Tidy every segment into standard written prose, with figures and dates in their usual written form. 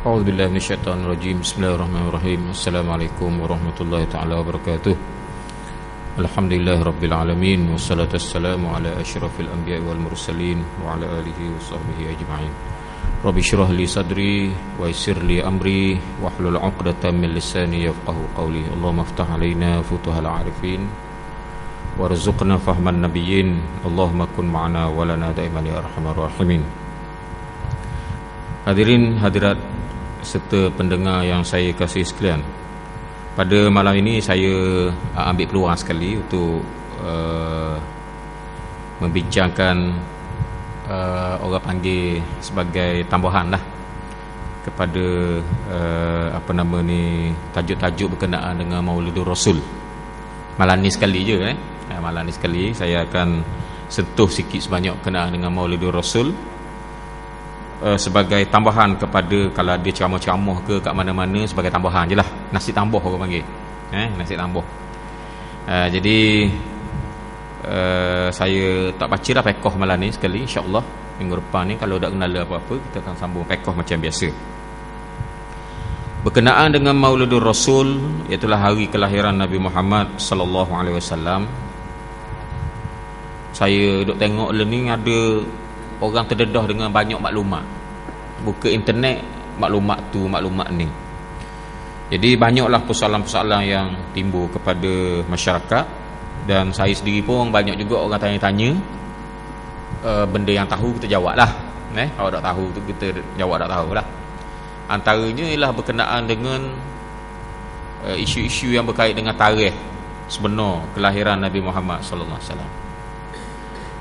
A'udzubillahi minasyaitonirrajim. Bismillahirrahmanirrahim. Assalamualaikum warahmatullahi taala wabarakatuh. Alhamdulillahirabbil alamin wassalatu wassalamu ala asyrafil anbiya'i wal mursalin wa ala alihi washabbihi ajma'in. Rabbi shrah li sadri wa yassir li amri wahlul 'uqdatam min lisani yafqahu qawli. Allahumma iftah 'alaina futuhal 'arifin warzuqna fahman nabiyyin. Allahumma kun ma'ana wa lana da'iman ya arhamar rahimin. Hadirin hadirat serta pendengar yang saya kasih sekalian, pada malam ini saya ambil peluang sekali untuk membincangkan orang panggil sebagai tambahan lah kepada tajuk-tajuk berkenaan dengan Maulidur Rasul. Malam ni sekali je malam ni sekali saya akan sentuh sikit sebanyak berkenaan dengan Maulidur Rasul, sebagai tambahan kepada kalau dia ceramah-ceramah ke kat mana-mana, sebagai tambahan je lah, nasi tambah orang panggil, nasi tambah. Jadi saya tak baca dah pekoh malam ni sekali, insyaAllah minggu depan ni kalau tak kenal apa-apa kita akan sambung pekoh macam biasa. Berkenaan dengan Maulidur Rasul, iaitulah hari kelahiran Nabi Muhammad sallallahu alaihi wasallam. Saya duk tengok ni ada orang terdedah dengan banyak maklumat, buka internet, maklumat tu maklumat ni. Jadi banyaklah persoalan-persoalan yang timbul kepada masyarakat, dan saya sendiri pun banyak juga orang tanya-tanya. Benda yang tahu kita jawab lah, kalau tak tahu tu kita jawab tak tahu lah. Antaranya ialah berkenaan dengan isu-isu yang berkait dengan tarikh sebenar kelahiran Nabi Muhammad sallallahu alaihi wasallam.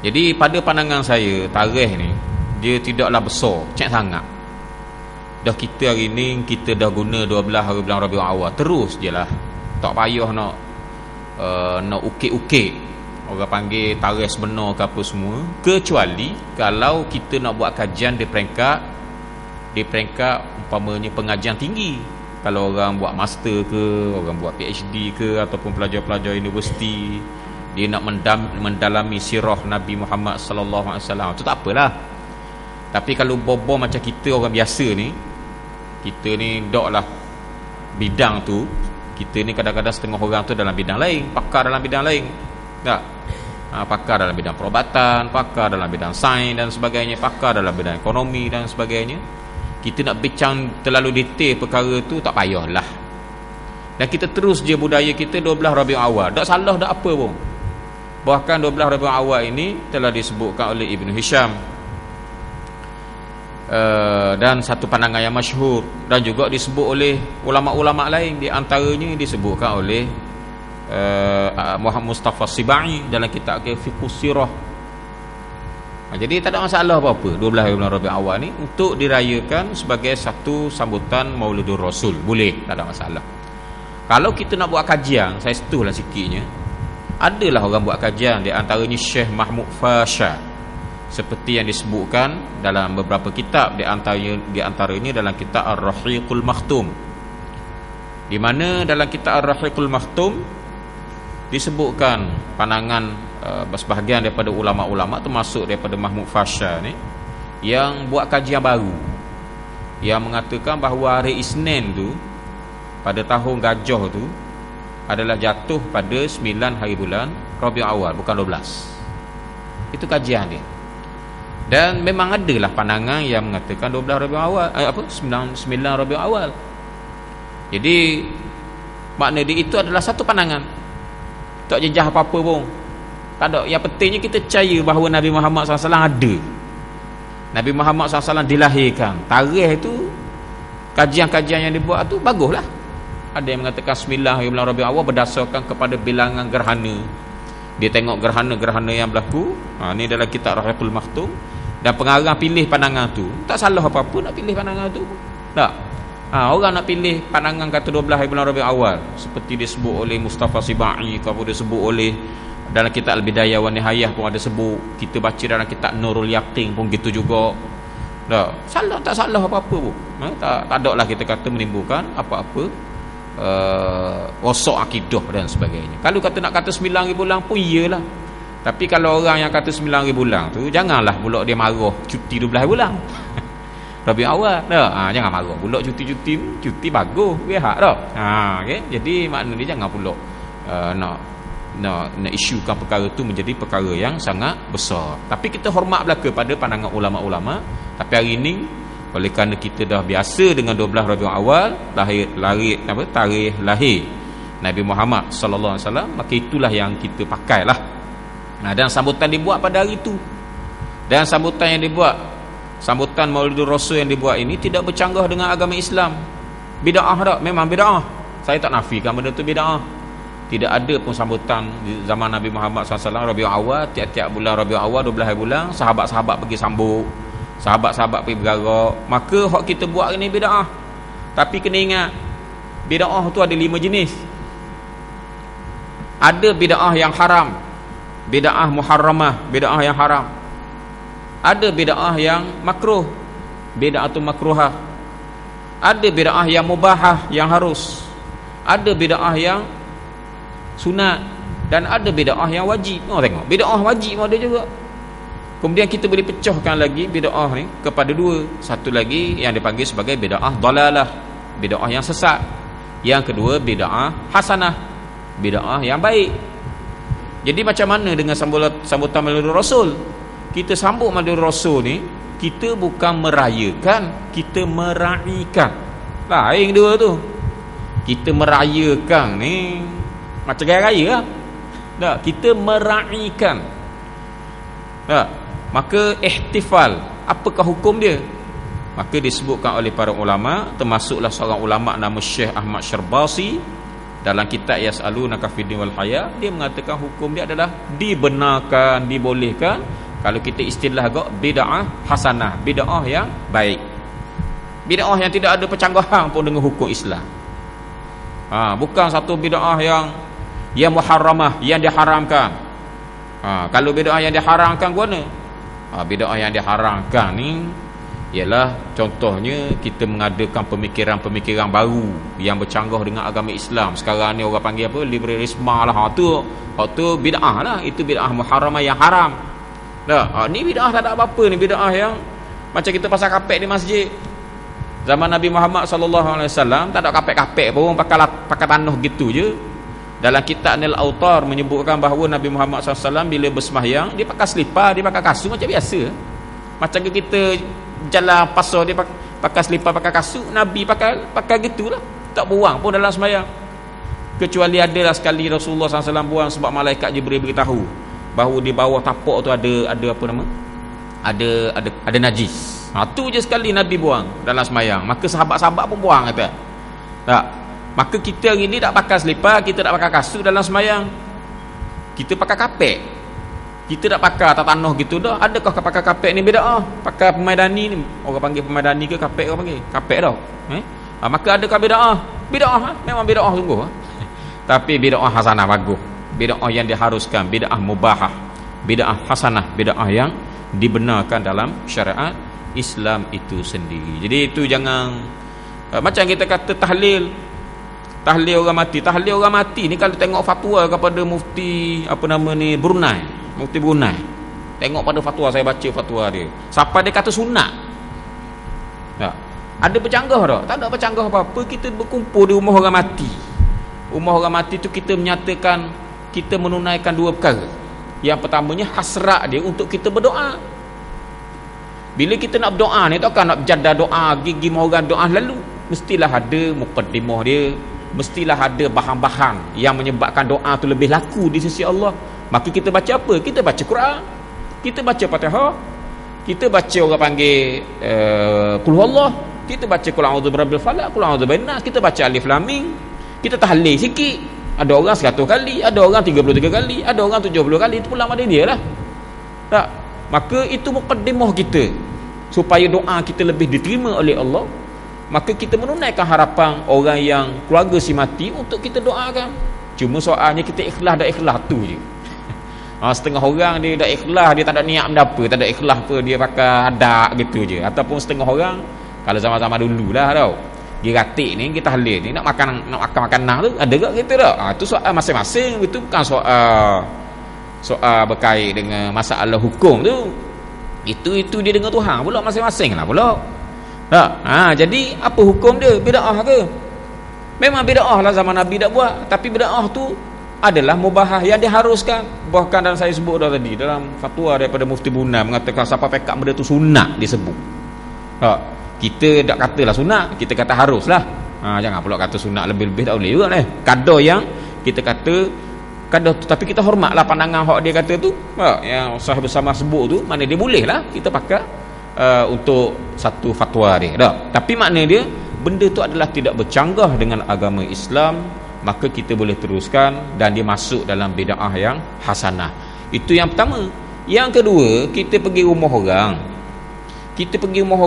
Jadi pada pandangan saya, tarikh ni dia tidaklah besar, cek sangat. Dah kita hari ni kita dah guna 12 hari bulan Rabiul Awal, terus je lah, tak payah nak ukit-ukit orang panggil tarikh sebenar ke apa semua, kecuali kalau kita nak buat kajian di peringkat umpamanya pengajian tinggi. Kalau orang buat master ke, orang buat PhD ke, ataupun pelajar-pelajar universiti, dia nak mendalami sirah Nabi Muhammad sallallahu alaihi wasallam, tu tak apalah. Tapi kalau bobo macam kita orang biasa ni, kita ni doklah bidang tu, kita ni kadang-kadang setengah orang tu dalam bidang lain, pakar dalam bidang lain, tak? Pakar dalam bidang perubatan, pakar dalam bidang sains dan sebagainya, pakar dalam bidang ekonomi dan sebagainya. Kita nak bincang terlalu detail perkara tu tak payahlah. Dan kita terus je budaya kita 12 Rabiul Awal, tak salah tak apa pun. Bahkan 12 Rabiul Awal ini telah disebutkan oleh Ibn Hisham, dan satu pandangan yang masyhur, dan juga disebut oleh ulama-ulama lain. Di antaranya disebutkan oleh Muhammad Mustafa Sibai dalam kitab Fiqhus Sirah. Jadi tak ada masalah apa-apa 12 hari bulan Rabiul Awal ni untuk dirayakan sebagai satu sambutan Maulidur Rasul, boleh, tak ada masalah. Kalau kita nak buat kajian, saya setuhlah sikitnya, adalah orang buat kajian, di antaranya Syekh Mahmud Fasha, seperti yang disebutkan dalam beberapa kitab, di antaranya dalam kitab Ar-Rahiqul Makhtum, di mana dalam kitab Ar-Rahiqul Makhtum disebutkan pandangan sebahagian daripada ulama-ulama, termasuk daripada Mahmud Fasha ni, yang buat kajian baru, yang mengatakan bahawa hari Isnin tu pada tahun Gajah tu adalah jatuh pada 9 hari bulan Rabiul Awal, bukan 12. Itu kajian dia. Dan memang adalah pandangan yang mengatakan 12 Rabiul Awal, 9 Rabiul Awal. Jadi makna dia itu adalah satu pandangan, tak jejah apa-apa pun, tak ada. Yang pentingnya kita percaya bahawa Nabi Muhammad SAW ada, Nabi Muhammad SAW dilahirkan. Tarikh itu, kajian-kajian yang dibuat tu baguslah. Ada yang mengatakan 9 hari bulan Rabiul Awal berdasarkan kepada bilangan gerhana. Dia tengok gerhana-gerhana yang berlaku. Ni dalam kitab Rahiqul Makhtum, dan pengarang pilih pandangan tu. Tak salah apa-apa nak pilih pandangan tu, tak? Orang nak pilih pandangan kata 12 hari bulan Rabiul Awal, seperti disebut oleh Mustafa Sibai, kalau disebut oleh dalam kitab Al-Bidayah wa Nihayah pun ada sebut, kita baca dalam kitab Nurul Yaqin pun gitu juga. Tak salah, tak salah apa-apa pun. Tak ada lah kita kata menimbulkan apa-apa rosak akidah dan sebagainya. Kalau kata nak kata 9 hari bulan pun iyalah, tapi kalau orang yang kata 9 hari bulan tu, janganlah pula dia marah cuti 12 hari bulan. Rabiul Awal dah. Jangan marah pula cuti bagus pihak dah. Okey, jadi makna dia jangan pula nak isukan perkara tu menjadi perkara yang sangat besar. Tapi kita hormat belaka pada pandangan ulama-ulama. Tapi hari ini oleh kerana kita dah biasa dengan 12 Rabiul Awal, tarikh lahir Nabi Muhammad sallallahu alaihi wasallam, maka itulah yang kita pakailah. Dan sambutan dibuat pada hari itu. Dan sambutan yang dibuat, sambutan Maulidur Rasul yang dibuat ini tidak bercanggah dengan agama Islam. Bid'ah tak? Memang bid'ah. Saya tak nafikan benda tu bid'ah. Tidak ada pun sambutan di zaman Nabi Muhammad SAW Rabiul Awal, tiap-tiap bulan Rabiul Awal 12 hari bulan sahabat-sahabat pergi sambut, sahabat-sahabat pergi bergerak. Maka hak kita buat ni bid'ah. Tapi kena ingat, bid'ah tu ada 5 jenis. Ada bid'ah yang haram, bid'ah muharramah, bid'ah yang haram. Ada bid'ah yang makruh, bid'ah tu makruhah. Ada bid'ah yang mubahah, yang harus. Ada bid'ah yang sunat, dan ada bid'ah yang wajib. Tengok, bid'ah wajib ada juga. Kemudian kita boleh pecahkan lagi bid'ah ni kepada 2. Satu lagi yang dipanggil sebagai bid'ah dalalah, bid'ah yang sesat. Yang kedua bid'ah hasanah, bid'ah yang baik. Jadi macam mana dengan sambutan Maulidur Rasul? Kita sambut Maulidur Rasul ni, kita bukan merayakan, kita meraihkan. Lain dua tu. Kita merayakan ni macam gaya raya lah. Tak, kita meraihkan. Tak, maka ihtifal, apakah hukum dia? Maka disebutkan oleh para ulama, termasuklah seorang ulama nama Syekh Ahmad Syarbasi dalam kitab Yas'alunaka fid-din wal haya, dia mengatakan hukum dia adalah dibenarkan, dibolehkan. Kalau kita istilah agak bid'ah hasanah, bid'ah yang baik, bid'ah yang tidak ada percanggahan pun dengan hukum Islam. Bukan satu bid'ah yang muharramah, yang diharamkan. Kalau bid'ah yang diharamkan guna, bid'ah yang diharamkan ni ialah contohnya kita mengadakan pemikiran-pemikiran baru yang bercanggah dengan agama Islam. Sekarang ni orang panggil apa? Liberalisme lah. Tu bid'ah lah. Itu bid'ah muharramah yang haram. Ni bid'ah tak ada apa-apa ni, bid'ah yang macam kita pasang kapek di masjid. Zaman Nabi Muhammad SAW tak ada kapek-kapek pun, pakai tanah gitu je. Dalam kitab Nil Autar menyebutkan bahawa Nabi Muhammad SAW bila bersembahyang, dia pakai selipar, dia pakai kasut macam biasa. Macam kita jalan pasar, dia pakai selipar, pakai kasut. Nabi pakai gitulah, tak buang pun dalam sembahyang. Kecuali adalah sekali Rasulullah SAW buang sebab malaikat Jibril beritahu bahawa di bawah tapak tu ada apa nama? Ada najis. Tu je sekali Nabi buang dalam sembahyang. Maka sahabat-sahabat pun buang kata. Tak. Maka kita hari ni tak pakai selipar, kita tak pakai kasut dalam sembahyang. Kita pakai kapek. Kita tak pakai atas tanah gitu dah. Adakah pakai kapek ni bid'ah? Pakai pemaidani ni. Orang panggil pemaidani ke kapek orang panggil? Kapek dah. Maka adakah bid'ah? Bid'ah memang bid'ah sungguh. Tapi bid'ah hasanah bagus. Bid'ah yang diharuskan, bid'ah mubahah, bid'ah hasanah, bid'ah yang dibenarkan dalam syariat Islam itu sendiri. Jadi itu jangan macam kita kata tahlil orang mati. Tahlil orang mati ni kalau tengok fatwa kepada mufti Brunei, mufti Brunei. Tengok pada fatwa, saya baca fatwa dia. Siapa dia kata sunat. Tak. Ada bercanggah tak? Tak ada bercanggah apa-apa. Kita berkumpul di rumah orang mati. Rumah orang mati tu kita menyatakan, kita menunaikan 2 perkara. Yang pertamanya hasrat dia untuk kita berdoa. Bila kita nak berdoa ni, takkan nak berjadah doa, gigi orang doa lalu. Mestilah ada muqaddimah dia, mestilah ada bahan-bahan yang menyebabkan doa tu lebih laku di sisi Allah. Maka kita baca apa? Kita baca Quran, kita baca Fatihah, kita baca orang panggil Qul Huwallah, kita baca Qul A'udzu Birabbil Falaq, Qul A'udzu Birabbin Nas, kita baca Alif Lam Mim, kita tahlil sikit. Ada orang 100 kali, ada orang 33 kali, ada orang 70 kali. Itu pula pada dia lah. Tak. Maka itu muqaddimah kita supaya doa kita lebih diterima oleh Allah. Maka kita menunaikan harapan orang yang keluarga si mati untuk kita doakan. Cuma soalnya kita ikhlas dah ikhlas tu je. Setengah orang dia dah ikhlas, dia tak ada niat apa, tak ada ikhlas apa, dia pakai adak gitu je. Ataupun setengah orang kalau zaman-zaman dulu lah tau, dia ratik ni, kita tahlil ni, nak makan makanan tu ada tak kita tak? Itu soal masing-masing, itu bukan soal berkait dengan masalah hukum tu. Itu dia dengan Tuhan pula masing-masing lah pula. Tak? Jadi apa hukum dia? Bid'ah ke? Memang bid'ah lah zaman Nabi tak buat, tapi bid'ah tu adalah mubahah yang diharuskan. Bahkan dalam saya sebut dah tadi dalam fatwa daripada Mufti Buna mengatakan siapa pekat benda tu sunat disebut. Tak? Kita tak katalah sunat, kita kata haruslah. Jangan pula kata sunat lebih-lebih tak boleh juga ni. Kadar yang kita kata kadar tu, tapi kita hormatlah pandangan hak dia kata tu. Yang sahih bersama sebut tu, mana dia boleh lah kita pakai untuk satu fatwa dia. Tak? Tapi makna dia benda tu adalah tidak bercanggah dengan agama Islam, maka kita boleh teruskan dan dia masuk dalam bid'ah yang hasanah. Itu yang pertama. Yang kedua, kita pergi rumah orang. Kita pergi rumah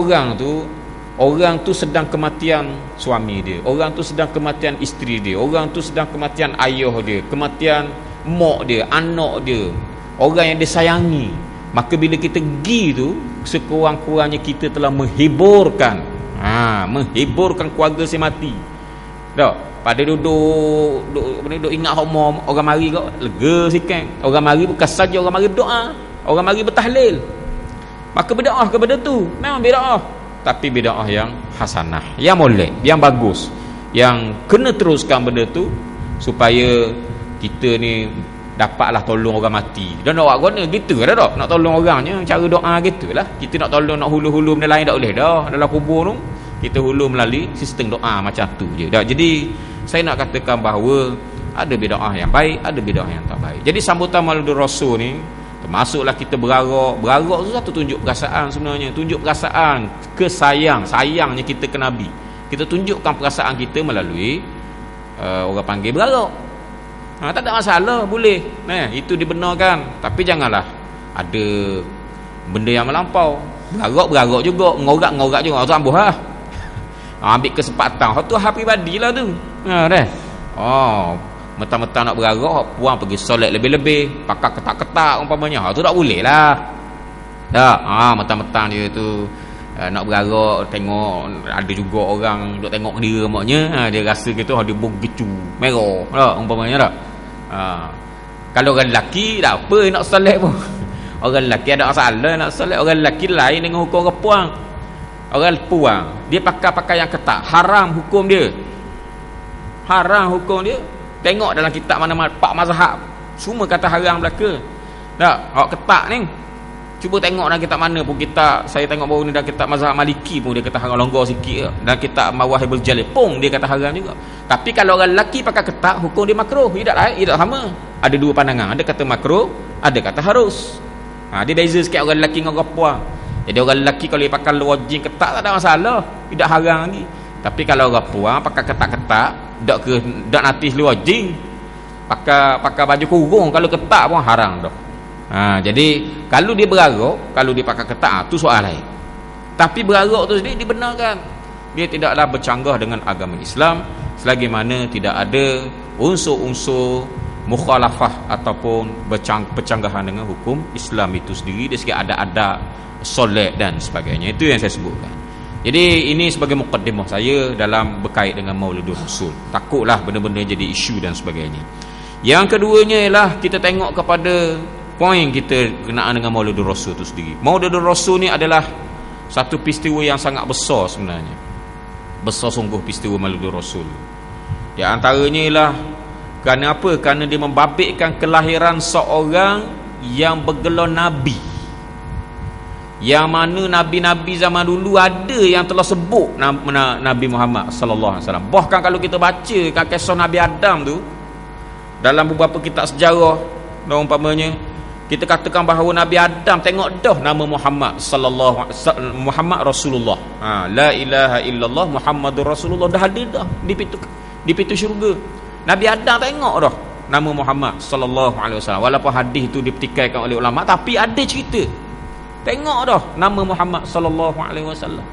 orang tu sedang kematian suami dia, orang tu sedang kematian isteri dia, orang tu sedang kematian ayah dia, kematian mak dia, anak dia, orang yang dia sayangi. Maka bila kita pergi tu, sekurang-kurangnya kita telah menghiburkan keluarga si mati. Tak? Pada duduk ingat hak orang mari kau lega sikit. Orang mari bukan saja orang mari berdoa, orang mari bertahlil. Maka bid'ah kepada tu memang bid'ah, tapi bid'ah yang hasanah, yang molek, yang bagus, yang kena teruskan benda tu supaya kita ni dapatlah tolong orang mati. Dan nak buat guna gitu dah tak? Nak tolong orangnya cara doa gitulah. Kita nak tolong, nak hulu-hulu benda lain tak boleh dah. Dalam kubur tu kita hulu melalui sistem doa macam tu je. Dah. Jadi saya nak katakan bahawa ada bid'ah yang baik, ada bid'ah yang tak baik. Jadi sambutan Maulidur Rasul ni termasuklah kita berarak tu satu tunjuk perasaan sebenarnya, tunjuk perasaan sayangnya kita ke Nabi. Kita tunjukkan perasaan kita melalui orang panggil berarak. Tak ada masalah, boleh. Itu dibenarkan, tapi janganlah ada benda yang melampau. Berarak juga, ngorak juga tu ambuh lah. Ambil kesempatan hak tu hak pribadilah tu. Mentang-mentang nak berarak, puang pergi solat lebih-lebih, pakai ketak-ketak umpamanya, tu tak boleh lah. Tak, mentang-mentang dia tu nak berarak, tengok ada juga orang duk tengok dia maknya, dia rasa gitu dia begitu merah tak umpamanya tak. Kalau orang lelaki tak apa nak solat pun. Orang lelaki ada masalah nak solat, orang lelaki lain dengan hukum orang puang. Orang puang dia pakai pakaian ketat, haram hukum dia. Tengok dalam kitab mana-mana pak mazhab semua kata haram belaka. Tak, hak ketat ni cuba tengok dalam kitab mana pun. Saya tengok baru ni dalam kitab mazhab Maliki pun dia kata haram longgar sikit. Dalam kitab Mawahibul Jalil pun dia kata haram juga. Tapi kalau orang lelaki pakai ketat, hukum dia makruh. Tidak sama. Ada dua pandangan, ada kata makruh, ada kata harus. Dia beza sikit orang lelaki dengan orang puang. Jadi orang lelaki kalau dia pakai wajin ketat tak ada masalah, tidak haram lagi. Tapi kalau orang puang pakai ketat-ketat, dak natis wajin, pakai baju kurung, kalau ketat pun haram dah. Jadi kalau dia berarak, kalau dia pakai ketat, tu soal lain. Tapi berarak tu sendiri dibenarkan. Dia tidaklah bercanggah dengan agama Islam selagi mana tidak ada unsur-unsur mukhalafah ataupun bercanggahan dengan hukum Islam itu sendiri. Dia sikit ada solat dan sebagainya. Itu yang saya sebutkan. Jadi ini sebagai mukaddimah saya dalam berkait dengan Maulidur Rasul. Takutlah benda-benda jadi isu dan sebagainya. Yang keduanya ialah kita tengok kepada poin kita kenaan dengan Maulidur Rasul itu sendiri. Maulidur Rasul ni adalah satu peristiwa yang sangat besar sebenarnya. Besar sungguh peristiwa Maulidur Rasul. Di antaranya ialah kerana apa? Kerana dia membabitkan kelahiran seorang yang bergelar Nabi. Yang mana Nabi-Nabi zaman dulu ada yang telah sebut Nabi Muhammad sallallahu alaihi wasallam. Bahkan kalau kita baca kisah Nabi Adam tu dalam beberapa kitab sejarah, umpamanya kita katakan bahawa Nabi Adam tengok dah nama Muhammad Muhammad Rasulullah. La ilaha illallah Muhammadur Rasulullah dah ada dah di pintu syurga. Nabi Adam tengok dah nama Muhammad sallallahu alaihi wasallam. Walaupun hadis itu dipertikaikan oleh ulama, tapi ada cerita. Tengok dah nama Muhammad sallallahu alaihi wasallam.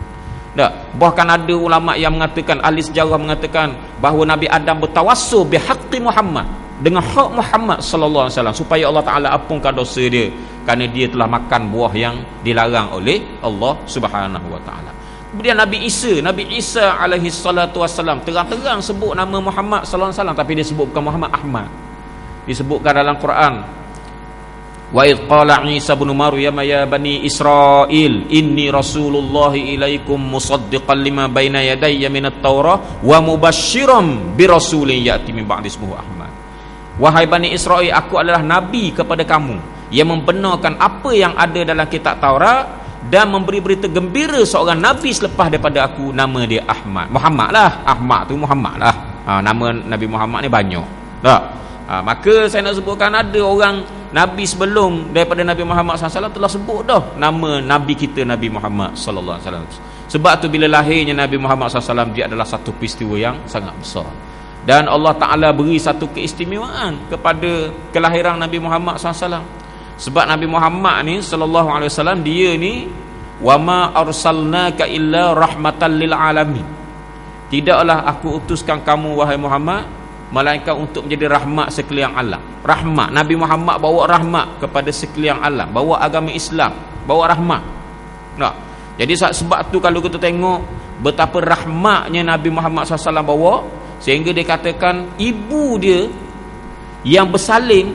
Bahkan ada ulama yang mengatakan, ahli sejarah mengatakan bahawa Nabi Adam bertawassul bihaqqi Muhammad, dengan hak Muhammad sallallahu alaihi wasallam, supaya Allah Taala ampunkan dosa dia kerana dia telah makan buah yang dilarang oleh Allah Subhanahu wa taala. Kemudian Nabi Isa alaihi salatu wasallam terang-terang sebut nama Muhammad sallallahu alaihi wasallam, tapi dia sebut bukan Muhammad, Ahmad. Disebutkan dalam Quran Wa idh qala Isa ibn Maryam ya bani Israil inni rasulullahi ilaikum musaddiqan lima baina yadayya minat Taurah wa mubasysyiran bi rasulin ya'ti min ba'di ismuhu Ahmad. Wahai Bani Israel, aku adalah nabi kepada kamu yang membenarkan apa yang ada dalam kitab Taurat dan memberi berita gembira seorang nabi selepas daripada aku, nama dia Ahmad. Muhammad lah, Ahmad tu Muhammad lah. Nama Nabi Muhammad ni banyak tak? Maka saya nak sebutkan ada orang nabi sebelum daripada Nabi Muhammad SAW telah sebut dah nama nabi kita Nabi Muhammad SAW. Sebab tu bila lahirnya Nabi Muhammad SAW, dia adalah satu peristiwa yang sangat besar. Dan Allah Ta'ala beri satu keistimewaan kepada kelahiran Nabi Muhammad SAW. Sebab Nabi Muhammad ni sallallahu alaihi wasallam, dia ni wama arsalnaka illa rahmatan lil alamin. Tidaklah aku utuskan kamu wahai Muhammad melainkan untuk menjadi rahmat sekalian alam. Rahmat, Nabi Muhammad bawa rahmat kepada sekalian alam, bawa agama Islam, bawa rahmat. Tak? Jadi sebab tu kalau kita tengok betapa rahmatnya Nabi Muhammad SAW bawa, sehingga dia katakan ibu dia yang bersalin,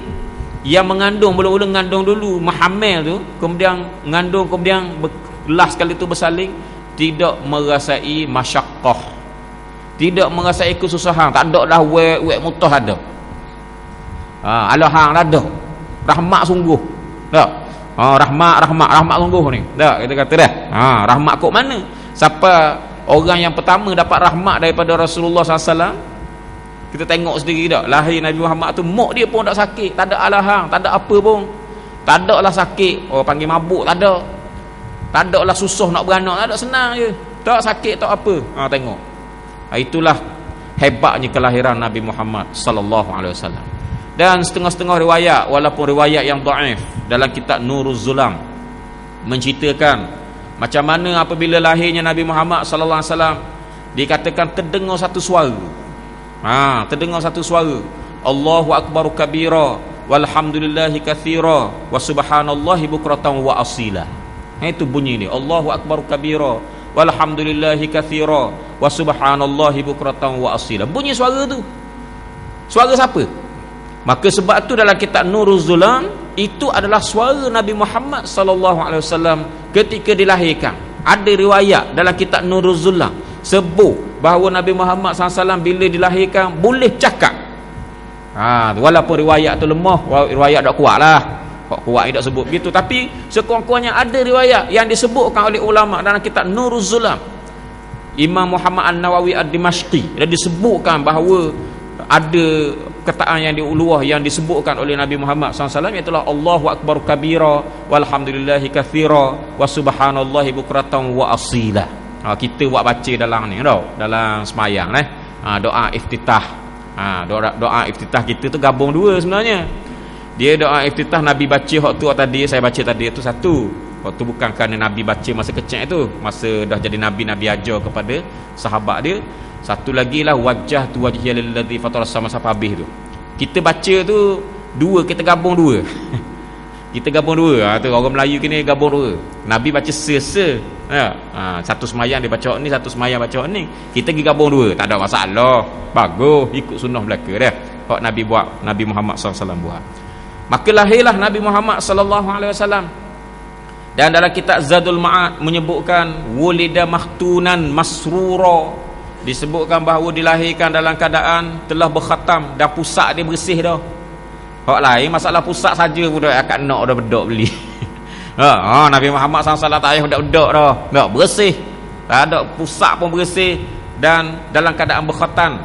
yang mengandung, mula-mula mengandung dulu, hamil tu, kemudian mengandung, kemudian last kali tu bersalin, tidak merasai masyaqqah, tidak merasai kesusahan, tak ada dah wek mutah ada. Alahang ada. Rahmat sungguh. Tak? Rahmat sungguh ni. Tak, kita kata dah. Rahmat kok mana? Siapa orang yang pertama dapat rahmat daripada Rasulullah SAW? Kita tengok sendiri dah, lahir Nabi Muhammad tu, mak dia pun tak sakit, tak ada alahang, tak ada apa pun, tak ada lah sakit, panggil mabuk, tak ada, tak ada lah susah nak beranak, tak ada, senang je, tak sakit, tak apa. Tengok, itulah hebatnya kelahiran Nabi Muhammad sallallahu alaihi wasallam. Dan setengah-setengah riwayat, walaupun riwayat yang dhaif, dalam kitab Nuruz Zulam menceritakan macam mana apabila lahirnya Nabi Muhammad sallallahu alaihi wasallam, dikatakan terdengar satu suara. Terdengar satu suara, Allahu akbar kabira walhamdulillahi katsira wa subhanallahi bukratan wa asila. Itu bunyi dia, Allahu akbar kabira walhamdulillahi katsira wa subhanallahi bukratan wa asila. Bunyi suara tu, suara siapa? Maka sebab tu dalam kitab Nuruz Zulam, itu adalah suara Nabi Muhammad sallallahu alaihi wasallam ketika dilahirkan. Ada riwayat dalam kitab Nuruz Zulam sebut bahawa Nabi Muhammad SAW bila dilahirkan boleh cakap. Walaupun riwayat tu lemah, riwayat tak kuat lah, kuat tak sebut begitu, tapi sekurang-kurangnya ada riwayat yang disebutkan oleh ulama dalam kitab Nuruz Zulam. Imam Muhammad An-Nawawi Ad-Dimashqi, dia disebutkan bahawa ada kataan yang diuluah yang disebutkan oleh Nabi Muhammad SAW, iaitu Allahu akbar kabira walhamdulillahi katsira wa subhanallahi bukratan wa asila. Kita buat baca dalam ni tau, dalam semayang doa iftitah. Doa iftitah kita tu gabung dua sebenarnya. Dia doa iftitah Nabi baca hak tu tadi, saya baca tadi itu satu. Waktu bukan kerana Nabi baca masa kecil itu, masa dah jadi Nabi ajar kepada sahabat dia. Satu lagi lah wajah tu wajhiyal ladzi fatara sama-sama habis tu. Kita baca tu dua, kita gabung dua. Kita gabung dua. Tu orang Melayu kini gabung dua. Nabi baca satu semayang dia baca ni, satu semayang baca ni. Kita pergi gabung dua, tak ada masalah. Bagus, ikut sunnah belaka dah. Hak Nabi buat, Nabi Muhammad SAW buat. Maka lahirlah Nabi Muhammad SAW. Dan dalam kitab Zadul Ma'ad menyebutkan wulida mahtunan masrura, disebutkan bahawa dilahirkan dalam keadaan telah berkhatam dan pusat dia bersih dah. Hak lain masalah pusat saja pun dah akak nak dah bedok beli. Nabi Muhammad SAW tak payah bedok dah. Tak bersih. Tak ada pusat pun bersih dan dalam keadaan berkhatam.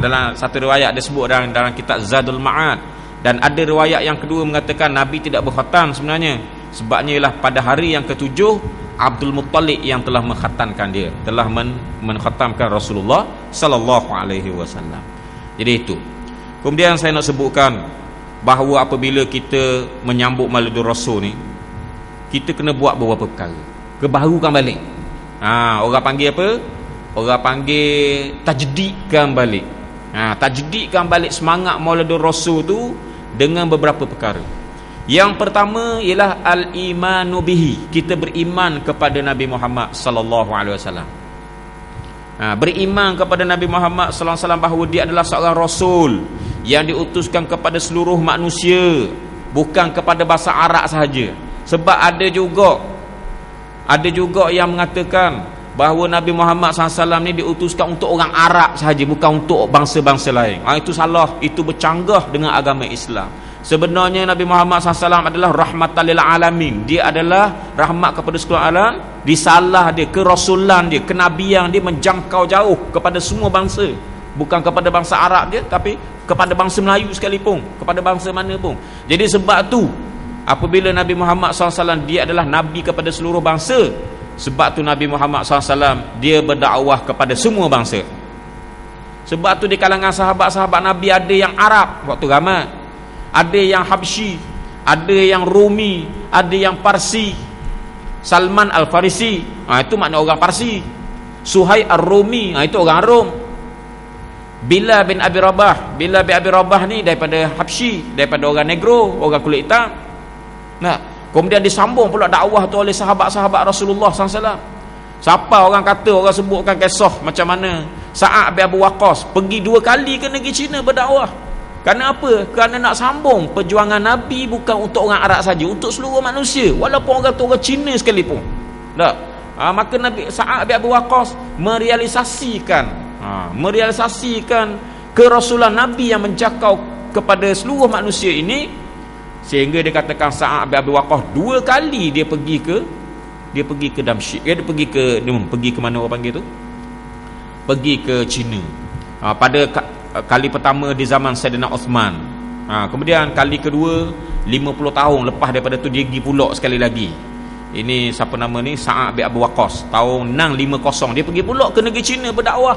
Dalam satu riwayat disebut dalam kitab Zadul Ma'ad. Dan ada riwayat yang kedua mengatakan Nabi tidak berkhatam sebenarnya. Sebabnya ialah pada hari yang ketujuh Abdul Muttalib yang telah mengkhatamkan dia, telah mengkhatamkan Rasulullah sallallahu alaihi wasallam. Jadi itu. Kemudian saya nak sebutkan bahawa apabila kita menyambut Maulidur Rasul ni, kita kena buat beberapa perkara. Kebaharukan balik. Orang panggil apa? Orang panggil tajdidkan balik. Tajdidkan balik semangat Maulidur Rasul tu dengan beberapa perkara. Yang pertama ialah al-imanu bihi. Kita beriman kepada Nabi Muhammad sallallahu alaihi wasallam. Beriman kepada Nabi Muhammad sallallahu alaihi wasallam bahawa dia adalah seorang rasul yang diutuskan kepada seluruh manusia. bukan kepada bangsa Arab sahaja. Sebab ada juga yang mengatakan bahawa Nabi Muhammad SAW ni diutuskan untuk orang Arab sahaja, bukan untuk bangsa-bangsa lain. Itu salah, itu bercanggah dengan agama Islam. Sebenarnya Nabi Muhammad SAW adalah rahmatan lil alamin. Dia adalah rahmat kepada seluruh alam. Disalah dia, kerasulan dia, kenabian dia menjangkau jauh kepada semua bangsa, bukan kepada bangsa Arab je, tapi kepada bangsa Melayu sekalipun, kepada bangsa mana pun. Jadi sebab tu apabila Nabi Muhammad SAW dia adalah Nabi kepada seluruh bangsa, sebab tu Nabi Muhammad SAW dia berdakwah kepada semua bangsa. Sebab tu di kalangan sahabat-sahabat Nabi ada yang Arab waktu ramai, ada yang Habsyi, ada yang Rumi, ada yang Parsi. Salman Al-Farisi, itu makna orang Parsi. Suhaib Ar-Rumi, itu orang Rom. Bilal bin Abi Rabah ni daripada Habsyi, daripada orang Negro, orang kulit hitam. Kemudian disambung pula dakwah tu oleh sahabat-sahabat Rasulullah SAW. Siapa orang kata, orang sebutkan kisah macam mana Sa'ad bin Abu Waqqas pergi 2 kali ke negeri Cina berdakwah. Kerana apa? Kerana nak sambung perjuangan Nabi bukan untuk orang Arab saja, untuk seluruh manusia, walaupun orang tu orang Cina sekalipun. Maka Nabi Sa'ad bin Abu Waqqas merealisasikan kerasulan Nabi yang menjangkau kepada seluruh manusia ini, sehingga dia katakan Sa'ad bin Abu Waqqas 2 kali dia pergi ke Damsyik. Dia pergi ke mana orang panggil tu? Pergi ke Cina. Pada kali pertama di zaman Saidina Uthman. Kemudian kali kedua 50 tahun lepas daripada tu dia pergi pula sekali lagi. Ini siapa nama ni? Sa'ad bin Abu Waqqas. Tahun 650 dia pergi pula ke negeri Cina berdakwah.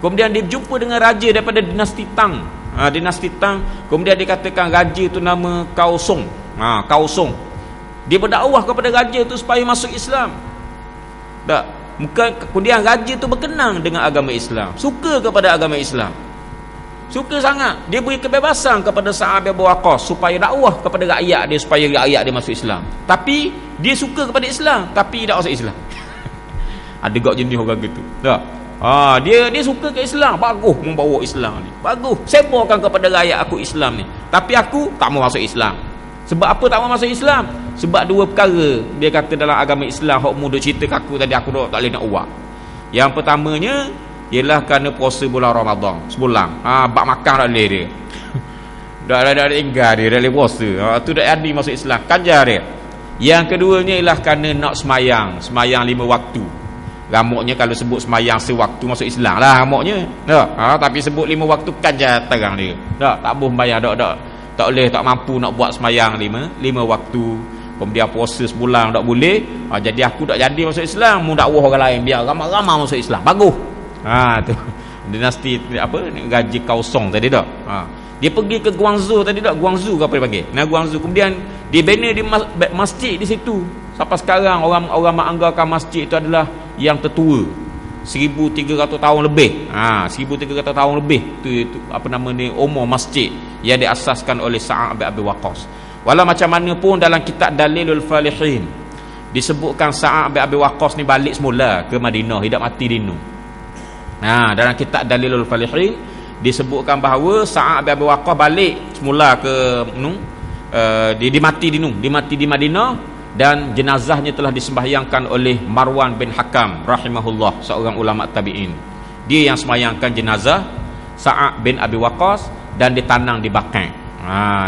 Kemudian dia jumpa dengan raja daripada dinasti Tang. Dinasti Tang. Kemudian dia katakan raja tu nama Kaosong. Kaosong. Dia berdakwah kepada raja tu supaya masuk Islam. Kemudian raja tu berkenang dengan agama Islam, suka kepada agama Islam, suka sangat. Dia beri kebebasan kepada Sa'ad bin Abu Waqqas supaya dakwah kepada rakyat dia, supaya rakyat dia masuk Islam. Tapi dia suka kepada Islam tapi tak masuk Islam. Ada gak jenis orang gitu. Dia suka ke Islam, bagus membawa Islam ni, bagus sebarkan kepada rakyat aku Islam ni, tapi aku tak mau masuk Islam. Sebab apa tak mau masuk Islam? Sebab 2 perkara dia kata dalam agama Islam hok mu duk cerita kat aku tadi, aku tak boleh nak buat. Yang pertamanya ialah kerana puasa bulan Ramadan sebulan. Bak makan tak boleh dia. Dah tinggal dia dah puasa. Tu dah jadi masuk Islam, kajar dia. Yang keduanya ialah kerana nak semayang 5 waktu. Ramuknya kalau sebut semayang sewaktu masuk Islam lah ramuknya. Tapi sebut 5 waktu kajar terang dia. Tak boleh bayar tak boleh, tak mampu nak buat semayang 5 waktu. Kemudian puasa sebulan tak boleh. Jadi aku tak jadi masuk Islam, mu dakwah orang lain biar ramai-ramai masuk Islam, bagus. Tu dinasti apa gaji Kaosong tadi tak. Dia pergi ke Guangzhou tadi tak, Guangzhou ke apa dia panggil, Guangzhou. Kemudian dia bina di masjid di situ. Sampai sekarang orang menganggarkan masjid itu adalah yang tertua, 1300 tahun lebih. 1300 tahun lebih tu apa nama ni, umur masjid yang diasaskan oleh Sa'ad bin Abi Waqqas. Walau macam mana pun dalam kitab Dalilul Falihin disebutkan Sa'ad bin Abi Waqqas ni balik semula ke Madinah, hidup mati di Nun. Dalam kitab Dalilul Falihin disebutkan bahawa Sa'ad bin Abi Waqqas balik semula ke Nun, dia mati di Nun, dia mati di Madinah, dan jenazahnya telah disembahyangkan oleh Marwan bin Hakam rahimahullah, seorang ulama tabi'in. Dia yang sembahyangkan jenazah Sa'ad bin Abi Waqqas dan ditanang di Baqi'.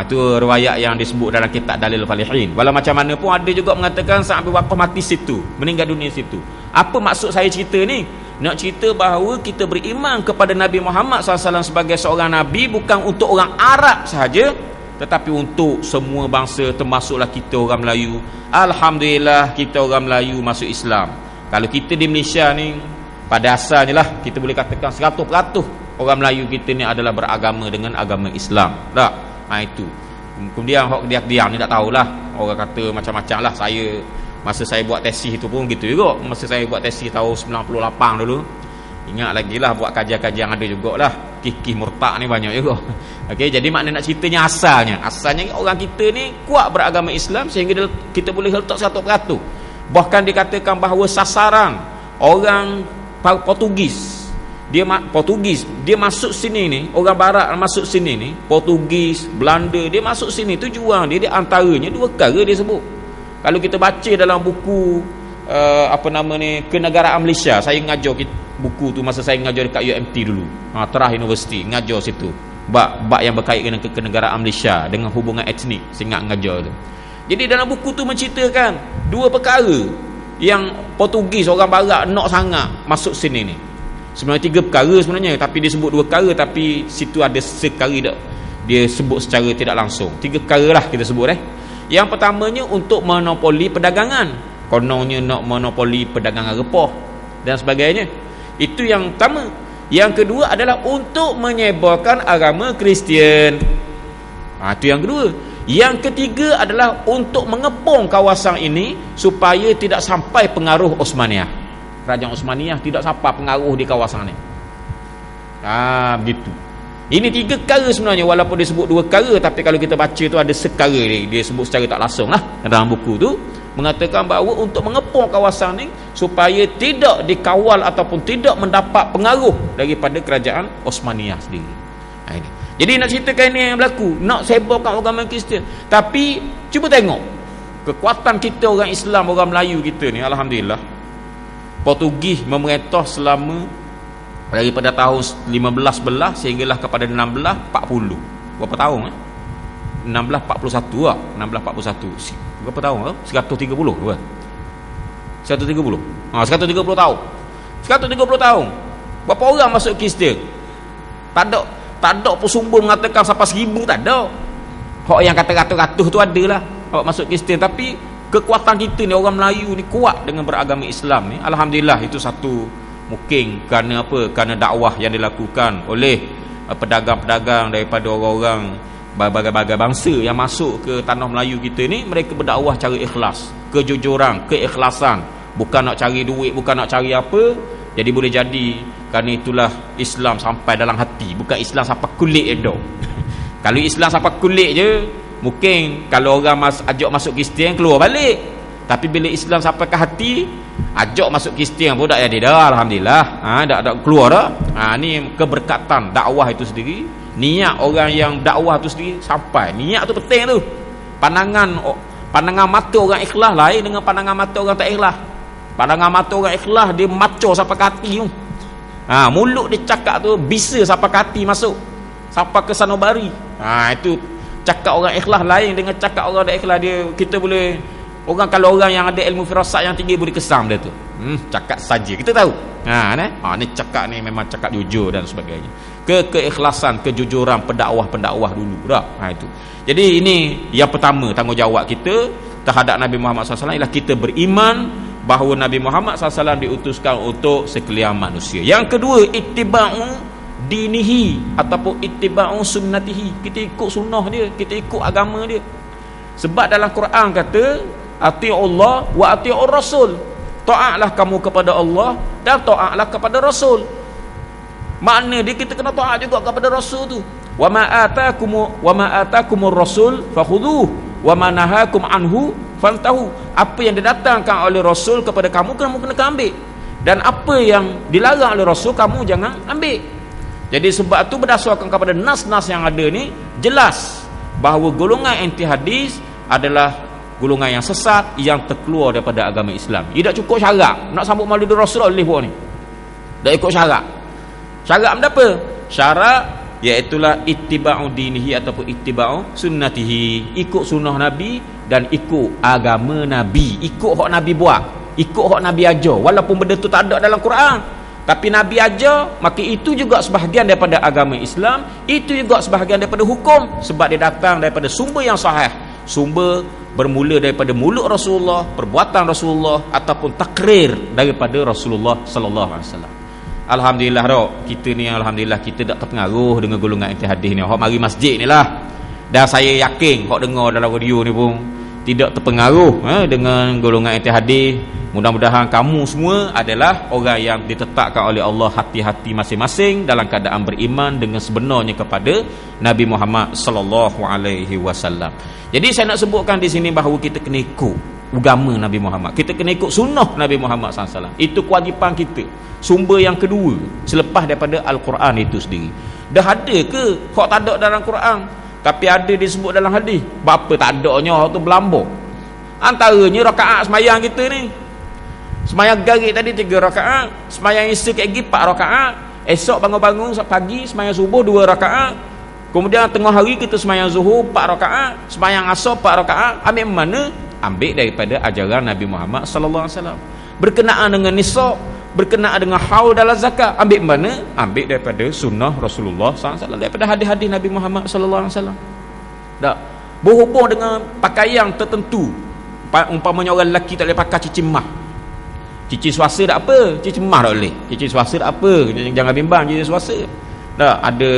Itu riwayat yang disebut dalam kitab Dalilul Falihin. Walau macam mana pun ada juga mengatakan Sa'ad bin Abi Waqqas mati situ, meninggal dunia situ. Apa maksud saya cerita ni? Nak cerita bahawa kita beriman kepada Nabi Muhammad SAW sebagai seorang Nabi bukan untuk orang Arab sahaja, tetapi untuk semua bangsa, termasuklah kita orang Melayu. Alhamdulillah kita orang Melayu masuk Islam. Kalau kita di Malaysia ni, pada asalnya lah kita boleh katakan 100% orang Melayu kita ni adalah beragama dengan agama Islam. Itu. Kemudian hok dia ni tak tahulah, orang kata macam-macam lah. Masa saya buat tesis itu pun gitu juga. Masa saya buat tesis tahun 98 dulu, ingat lagi lah, buat kajian-kajian ada jugalah. Kikih murtad ni banyak juga. Okey, jadi makna nak ceritanya asalnya orang kita ni kuat beragama Islam sehingga kita boleh letak 100%. Bahkan dikatakan bahawa sasaran orang Portugis Portugis, dia masuk sini ni, orang barat masuk sini ni, Portugis, Belanda, dia masuk sini, tujuan dia antaranya dua perkara dia sebut. Kalau kita baca dalam buku Kenegaraan Malaysia, saya ngajar buku tu masa saya ngajar dekat UMT dulu, Terah University, ngajar situ bab yang berkaitan dengan kenegaraan Malaysia dengan hubungan etnik, saya ingat ngajar tu. Jadi dalam buku tu menceritakan dua perkara yang Portugis, orang barat nak sangat masuk sini ni. Sebenarnya tiga perkara sebenarnya, tapi dia sebut dua perkara, tapi situ ada sekali dia sebut secara tidak langsung. Tiga perkara lah kita sebut. Yang pertamanya untuk monopoli perdagangan, kononnya nak monopoli perdagangan rempah dan sebagainya. Itu yang pertama. Yang kedua adalah untuk menyebarkan agama Kristian. Itu yang kedua. Yang ketiga adalah untuk mengepung kawasan ini supaya tidak sampai pengaruh Osmaniyah. Kerajaan Osmaniyah tidak sampai pengaruh di kawasan ini. Begitu. Ini tiga perkara sebenarnya, walaupun dia sebut dua perkara, tapi kalau kita baca tu ada sekara dia sebut secara tak langsung lah dalam buku tu, mengatakan bahawa untuk mengepung kawasan ni supaya tidak dikawal ataupun tidak mendapat pengaruh daripada kerajaan Osmaniyah sendiri. Ini. Jadi nak ceritakan ini yang berlaku, nak sebarkan agama Kristian. Tapi cuba tengok kekuatan kita orang Islam, orang Melayu kita ni, alhamdulillah. Portugis memerintah selama daripada tahun 15 sehinggalah kepada 1640. Berapa tahun 1641 lah. 1641. Berapa tahun 130 ke? 130. 130 tahun. 130 tahun. Berapa orang masuk Kristian? Tak ada pun sumber mengatakan sampai 1000, tak ada. Hak yang kata ratus-ratus tu adalah hak masuk Kristian, tapi kekuatan kita ni orang Melayu ni kuat dengan beragama Islam ni. Alhamdulillah, itu satu mungkin kerana apa? Kerana dakwah yang dilakukan oleh pedagang-pedagang daripada orang-orang berbagai-bagai bangsa yang masuk ke tanah Melayu kita ni. Mereka berdakwah cara ikhlas, kejujuran, keikhlasan, bukan nak cari duit, bukan nak cari apa. Jadi boleh jadi kerana itulah Islam sampai dalam hati, bukan Islam sampai kulit je. Kalau Islam sampai kulit je, mungkin kalau orang ajak masuk Kristian keluar balik. Tapi bila Islam sampai ke hati, ajak masuk Kristian pun tak jadi dah, alhamdulillah. Dah keluar dah. Ni keberkatan dakwah itu sendiri. Niat orang yang dakwah itu sendiri sampai. Niat tu penting tu. Pandangan mata orang ikhlas lain dengan pandangan mata orang tak ikhlas. Pandangan mata orang ikhlas dia macam sampai ke hati tu. Mulut dia cakap tu bisa sampai ke hati masuk, sampai ke sanubari. Itu cakap orang ikhlas lain dengan cakap orang tak ikhlas. Kita boleh, orang kalau orang yang ada ilmu firasat yang tinggi boleh kesam dia tu. Cakap saja kita tahu. Ni cakap ni memang cakap jujur dan sebagainya. Keikhlasan, kejujuran pendakwah dulu dah. Itu. Jadi ini yang pertama, tanggungjawab kita terhadap Nabi Muhammad SAW ialah kita beriman bahawa Nabi Muhammad SAW diutuskan untuk sekalian manusia. Yang kedua, ittiba'u dinihi ataupun ittiba'u sunnatihi. Kita ikut sunnah dia, kita ikut agama dia. Sebab dalam Quran kata, ati'ullah wa ati'ur rasul. Taatlah kamu kepada Allah dan taatlah kepada Rasul. Makna dia kita kena taat juga kepada Rasul tu. Wa ma atakumur rasul fakhudhuhu wa ma nahakum anhu fantahu. Apa yang didatangkan oleh Rasul kepada kamu kena ambil, dan apa yang dilarang oleh Rasul kamu jangan ambil. Jadi sebab tu berdasarkan kepada nas-nas yang ada ni, jelas bahawa golongan anti hadis adalah golongan yang sesat, yang terkeluar daripada agama Islam. Ia tak cukup syarat nak sambut maulid Rasul oleh buat ni. Tak ikut syarat. Syarat apa? Syarat iaitulah ittiba'u dinihi ataupun ittiba'u sunnatihi. Ikut sunnah Nabi dan ikut agama Nabi. Ikut hak Nabi buat, ikut hak Nabi ajar. Walaupun benda tu tak ada dalam Quran, tapi Nabi ajar, maka itu juga sebahagian daripada agama Islam. Itu juga sebahagian daripada hukum, sebab dia datang daripada sumber yang sahih. Sumber bermula daripada mulut Rasulullah, perbuatan Rasulullah, ataupun takrir daripada Rasulullah sallallahu alaihi wasallam. Alhamdulillah kita ni, alhamdulillah kita tak terpengaruh dengan golongan anti hadis ni. Hak mari masjid ni lah. Dan saya yakin hak dengar dalam radio ni pun tidak terpengaruh dengan golongan anti hadis. Mudah-mudahan kamu semua adalah orang yang ditetapkan oleh Allah hati-hati masing-masing dalam keadaan beriman dengan sebenarnya kepada Nabi Muhammad sallallahu alaihi wasallam. Jadi saya nak sebutkan di sini bahawa kita kena ikut agama Nabi Muhammad. Kita kena ikut sunnah Nabi Muhammad SAW. Itu kewajipan kita. Sumber yang kedua selepas daripada Al-Quran itu sendiri. Dah ada ke hak tak ada dalam Quran tapi ada disebut dalam hadis? Bapa tak adanya hak tu berlambak. Antaranya rakaat semayang kita ni. Semayang garik tadi 3 rakaat, semayang isya lagi 4 rakaat, esok bangun-bangun pagi semayang subuh 2 rakaat. Kemudian tengah hari kita semayang zuhur 4 rakaat, semayang asar 4 rakaat. Ambil mana? Ambil daripada ajaran Nabi Muhammad sallallahu alaihi wasallam. Berkenaan dengan nisab, berkenaan dengan haul dalam zakat, ambil mana? Ambil daripada sunnah Rasulullah sallallahu alaihi wasallam, daripada hadis-hadis Nabi Muhammad sallallahu alaihi wasallam. Tak berhubung dengan pakaian tertentu. Umpamanya orang lelaki tak boleh pakai cincin mah. Cincin swasta tak apa, cincin mah tak boleh. Cincin swasta tak apa, jangan bimbang cincin swasta. Tak ada.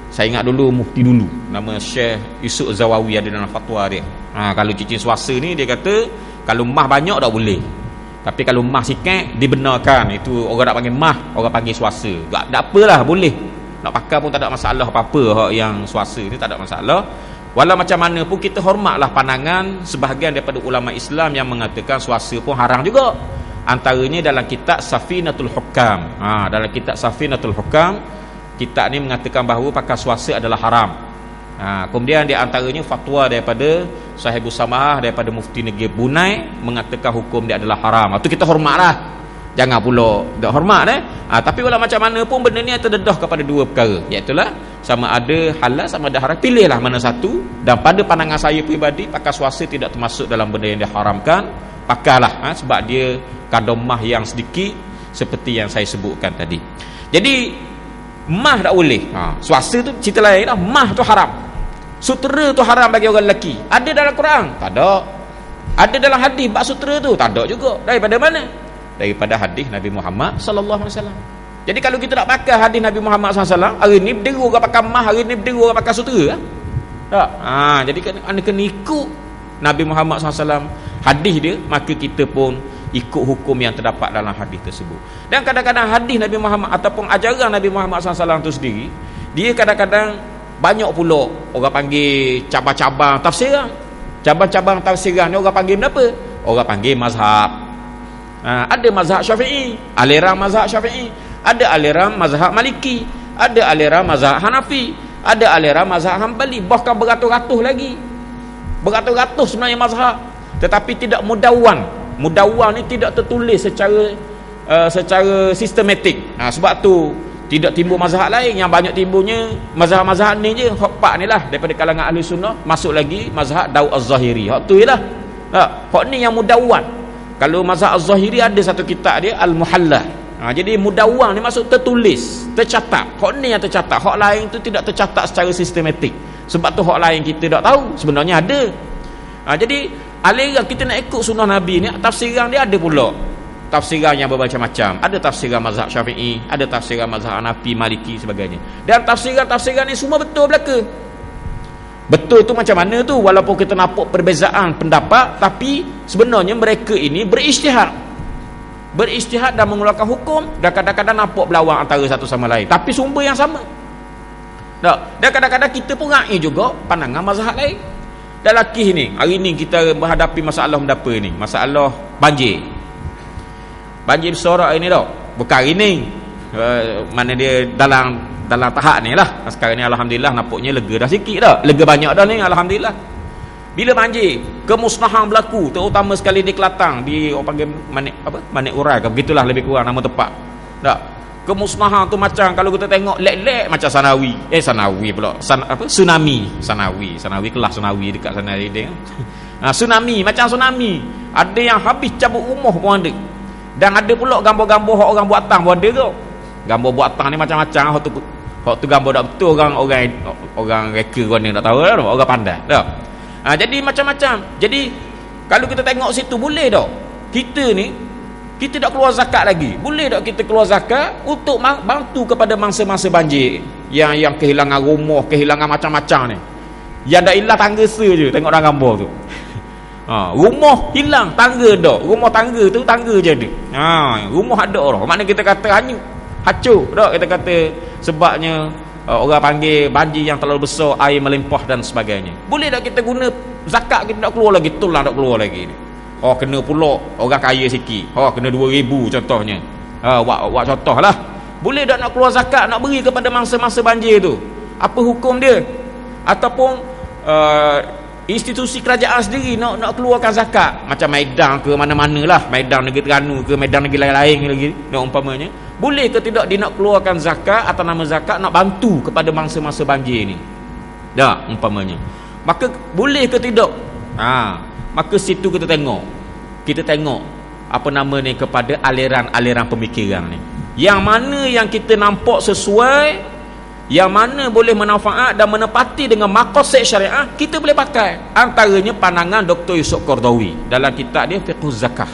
Saya ingat dulu mufti dulu nama Syekh Yusuf Zawawi ada dalam fatwa dia. Kalau cincin swasta ni dia kata kalau mah banyak tak boleh. Tapi kalau mah sikit dibenarkan. Itu orang nak panggil mah, orang panggil swasta. Tak apalah, boleh. Nak pakai pun tak ada masalah apa-apa. Hak yang swasta ni tak ada masalah. Walau macam mana pun kita hormatlah pandangan sebahagian daripada ulama Islam yang mengatakan swasta pun haram juga. Antaranya dalam kitab Safinatul Hukam. Dalam kitab Safinatul Hukam, kitab ni mengatakan bahawa pakai swasta adalah haram. Kemudian di antaranya fatwa daripada Sahibus Samahah daripada Mufti Negeri Brunei mengatakan hukum dia adalah haram. Itu kita hormatlah. Jangan pula tak hormat tapi walau macam mana pun benda ni terdedah kepada 2 perkara, iaitu sama ada halal sama ada haram. Pilihlah mana satu. Dan pada pandangan saya pribadi, pakai swasta tidak termasuk dalam benda yang diharamkan. Pakailah sebab dia kadar mah yang sedikit seperti yang saya sebutkan tadi. Jadi mah tak boleh. Swasta tu cerita lain lah. Mah tu haram. Sutera tu haram bagi orang lelaki. Ada dalam Quran? Tak ada. Ada dalam hadis bab sutera tu? Tak ada juga. Daripada mana? Daripada hadis Nabi Muhammad sallallahu alaihi wasallam. Jadi kalau kita nak pakai hadis Nabi Muhammad sallallahu alaihi wasallam, hari ni berderu orang pakai mah, hari ni berderu orang pakai sutera. Tak. Jadi anda kena ikut Nabi Muhammad sallallahu alaihi wasallam, hadis dia, maka kita pun ikut hukum yang terdapat dalam hadis tersebut. Dan kadang-kadang hadis Nabi Muhammad ataupun ajaran Nabi Muhammad SAW itu sendiri, dia kadang-kadang banyak pula orang panggil cabang-cabang tafsiran. Cabang-cabang tafsiran ni orang panggil apa? Orang panggil mazhab. Ada mazhab Syafi'i, aliran mazhab Syafi'i, ada aliran mazhab Maliki, ada aliran mazhab Hanafi, ada aliran mazhab Hambali, bahkan beratus-ratus lagi. Beratus-ratus sebenarnya mazhab, tetapi tidak mudawwan. Mudawwan ni tidak tertulis secara sistematik. Sebab tu tidak timbul mazhab lain. Yang banyak timbulnya mazhab-mazhab ni je. Hak 4 ni lah daripada kalangan ahli sunnah. Masuk lagi mazhab Daud Az-Zahiri. Hak tu je lah. Hak ni yang mudawwan. Kalau mazhab Az-Zahiri ada satu kitab dia Al-Muhallah. Jadi mudawwan ni maksud tertulis, tercatat. Hak ni yang tercatat. Hak lain tu tidak tercatat secara sistematik. Sebab tu hak lain kita tak tahu sebenarnya ada. Jadi aliran kita nak ikut sunnah Nabi ni, tafsiran dia ada pula. Tafsiran yang bermacam-macam. Ada tafsiran mazhab Syafi'i, ada tafsiran mazhab Hanafi, Maliki sebagainya. Dan tafsiran-tafsiran ni semua betul belaka. Betul tu macam mana tu? Walaupun kita nampak perbezaan pendapat, tapi sebenarnya mereka ini berijtihad. Berijtihad dan mengeluarkan hukum, dan kadang-kadang nampak berlawan antara satu sama lain, tapi sumber yang sama. Dan kadang-kadang kita pun raih juga pandangan mazhab lain. Dalam kisah ni, hari ni kita menghadapi masalah mendapa ni, masalah banjir. Banjir bersorak ini tau. Bukan hari ni. Mana dia dalam tahap ni lah. Sekarang ni alhamdulillah nampaknya lega dah sikit dah. Lega banyak dah ni alhamdulillah. Bila banjir, kemusnahan berlaku, terutama sekali di Kelantan, di orang panggil Manik Urai ke, begitulah lebih kurang nama tepat. Tak. Kemusnahan tu macam kalau kita tengok lek-lek macam Sanawi. Sanawi pula. Tsunami. Sanawi kelas Sanawi dekat sana dia. Tsunami macam tsunami. Ada yang habis cabut rumah pun ada. Dan ada pula gambar-gambar orang buatan pun ada tu. Gambar buatan ni macam-macam. Hak tu gambar tak betul, orang reka orang ni tak tahu dah, orang pandai dah. Jadi macam-macam. Jadi kalau kita tengok situ boleh tak kita ni, kita tak keluar zakat lagi? Boleh tak kita keluar zakat untuk bantu kepada mangsa-mangsa banjir yang kehilangan rumah, kehilangan macam-macam ni, yang dah hilang tangga je. Tengok dalam gambar tu. Rumah hilang, tangga dah. Rumah tangga tu tangga je ada. Rumah ada orang. Maknanya kita kata hanyut, hancur dah kita kata, sebabnya orang panggil banjir yang terlalu besar, air melimpah dan sebagainya. Boleh tak kita guna zakat, kita tak keluar lagi, tol lah tak keluar lagi ni. kena pula orang kaya sikit, kena 2,000 contohnya. Buat contoh lah. Boleh tak nak keluar zakat, nak beri kepada mangsa-mangsa banjir tu? Apa hukum dia? Ataupun institusi kerajaan sendiri nak keluarkan zakat, macam Medan ke mana-mana lah, Medan negeri Terengganu ke Medan negeri lain-lain lagi, umpamanya, boleh ke tidak dia nak keluarkan zakat atas nama zakat, nak bantu kepada mangsa-mangsa banjir ni? Tak, umpamanya. Maka boleh ke tidak? Maka situ kita tengok apa nama ni, kepada aliran-aliran pemikiran ni, yang mana yang kita nampak sesuai, yang mana boleh manfaat dan menepati dengan maqasid syariah, kita boleh pakai. Antaranya pandangan Dr. Yusof Qaradawi dalam kitab dia Fiqhuz Zakah.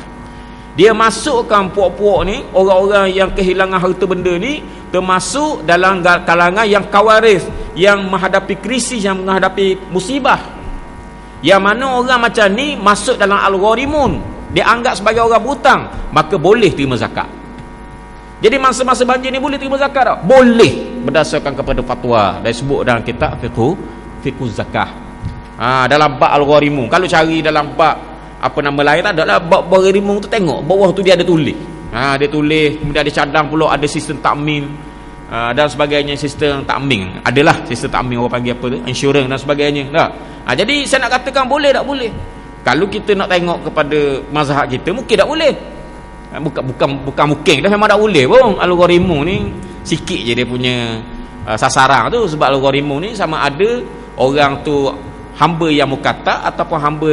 Dia masukkan puak-puak ni, orang-orang yang kehilangan harta benda ni, termasuk dalam kalangan yang kawaris, yang menghadapi krisis, yang menghadapi musibah. Yang mana orang macam ni masuk dalam al-gharimun, dia anggap sebagai orang berhutang, maka boleh terima zakat. Jadi masa-masa banjir ni boleh terima zakat tak? Boleh, berdasarkan kepada fatwa dan sebut dalam kitab Fiqhuz Zakah. Dalam bab al-gharimun. Kalau cari dalam bab apa nama lain, tak ada lah. Bab al-gharimun tu tengok bawah tu dia ada tulis. Dia tulis, kemudian ada cadang pula, ada sistem takmin dan sebagainya. Sistem takmin, adalah sistem takmin, orang panggil apa tu, insurans dan sebagainya. Jadi saya nak katakan boleh tak? Boleh. Kalau kita nak tengok kepada mazhab kita, mungkin tak boleh. Bukan mungkin dah, memang tak boleh pun. Al-gharimun ni sikit je dia punya sasaran tu. Sebab al-gharimun ni sama ada orang tu hamba yang mukatta ataupun hamba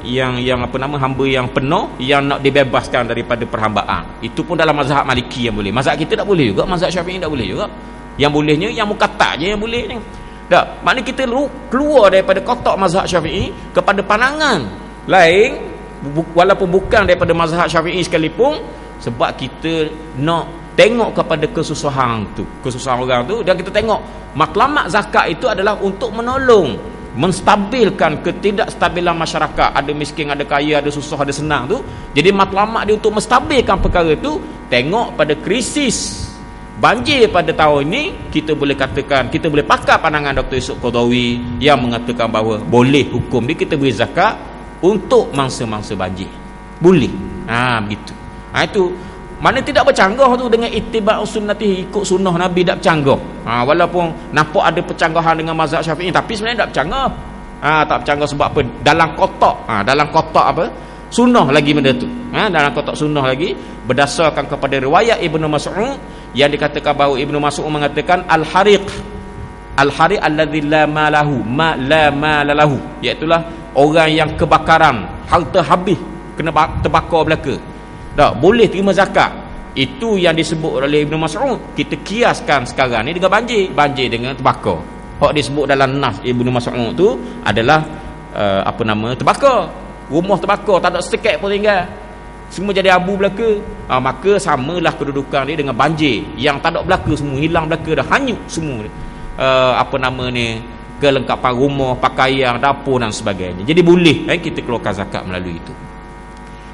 yang apa nama, hamba yang penuh, yang nak dibebaskan daripada perhambaan. Itu pun dalam mazhab Maliki yang boleh. Mazhab kita tak boleh juga, mazhab Syafi'i tak boleh juga. Yang bolehnya yang mukatta je yang boleh ni. Tak, maknanya kita keluar daripada kotak mazhab Syafi'i kepada pandangan lain, walaupun bukan daripada mazhab Syafi'i sekalipun, sebab kita nak tengok kepada kesusahan orang tu, dan kita tengok matlamat zakat itu adalah untuk menolong, menstabilkan ketidakstabilan masyarakat. Ada miskin, ada kaya, ada susah, ada senang tu. Jadi matlamat dia untuk menstabilkan perkara tu. Tengok pada krisis banjir pada tahun ini, kita boleh katakan, kita boleh pakai pandangan Dr. Yusof Qaradawi yang mengatakan bahawa boleh hukum dia kita beri zakat untuk mangsa-mangsa banjir. Boleh. Begitu. Itu mana tidak bercanggah tu dengan ittiba' sunnati, ikut sunnah Nabi, tak bercanggah. Walaupun nampak ada percanggahan dengan mazhab Syafi'i, tapi sebenarnya tak bercanggah. Tak bercanggah sebab apa? Dalam kotak apa? Sunnah lagi benda tu. Dalam kotak sunnah lagi, berdasarkan kepada riwayat Ibnu Mas'ud yang dikatakan bahawa Ibnu Mas'ud mengatakan al-hariq alladzi la malahu la malalahu, iaitu orang yang kebakaran, harta habis, kena terbakar belaka, tak boleh terima zakat. Itu yang disebut oleh Ibnu Mas'ud. Kita kiaskan sekarang ni dengan banjir dengan terbakar. Hak disebut dalam nas Ibnu Mas'ud tu adalah terbakar, rumah terbakar, tak ada sekat pun tinggal, semua jadi abu belaka. Maka samalah kedudukan dia dengan banjir yang tak ada belaka, semua hilang belaka dah, hanyut semua kelengkapan rumah, pakaian, dapur dan sebagainya. Jadi boleh kita keluarkan zakat melalui itu.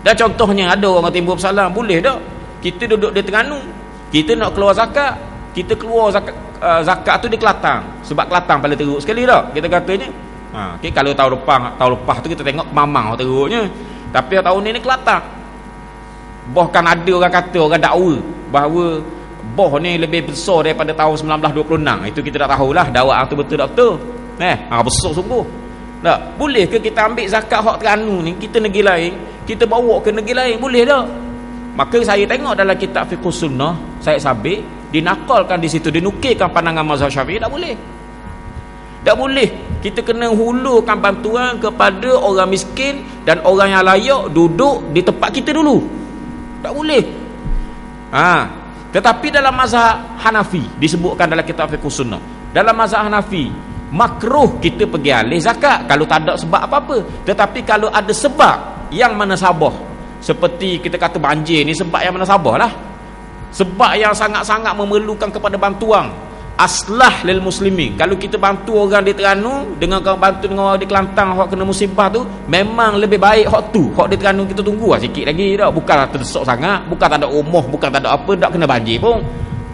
Dan contohnya ada orang timbul persoalan, boleh tak kita duduk di Terengganu, kita nak keluar zakat, kita keluar zakat tu di Kelantan, sebab Kelantan paling teruk sekali tak kita katanya. Kalau tahun lepas tu kita tengok Mamang teruknya, tapi tahun ni Kelantan. Bahkan ada orang kata, orang dakwa bahawa boh ni lebih besar daripada tahun 1926. Itu kita tak tahulah dakwaan tu betul tak betul. Besar sungguh. Tak, boleh ke kita ambil zakat hak Terengganu ni, kita negeri lain, kita bawa ke negeri lain, boleh tak? Maka saya tengok dalam kitab Fiqhus Sunnah, saya sabit, dinakalkan di situ, dinukilkan pandangan mazhab Syafi'i, tak boleh. Tak boleh. Kita kena hulurkan bantuan kepada orang miskin dan orang yang layak duduk di tempat kita dulu. Tak boleh. Tetapi dalam mazhab Hanafi, disebutkan dalam kitab Fiqhus Sunnah, dalam mazhab Hanafi makruh kita pergi alih zakat kalau tak ada sebab apa-apa. Tetapi kalau ada sebab yang menasabah, seperti kita kata banjir ni, sebab yang menasabah lah, sebab yang sangat-sangat memerlukan kepada bantuan, aslah lil muslimin. Kalau kita bantu orang di Terengganu dengan bantu dengan orang di Kelantan hak kena musibah tu, memang lebih baik hak tu. Hak di Terengganu kita tunggu sikit lagi dah, bukan terdesak sangat, bukan tak ada rumah, bukan tak ada apa, tak kena banjir pun.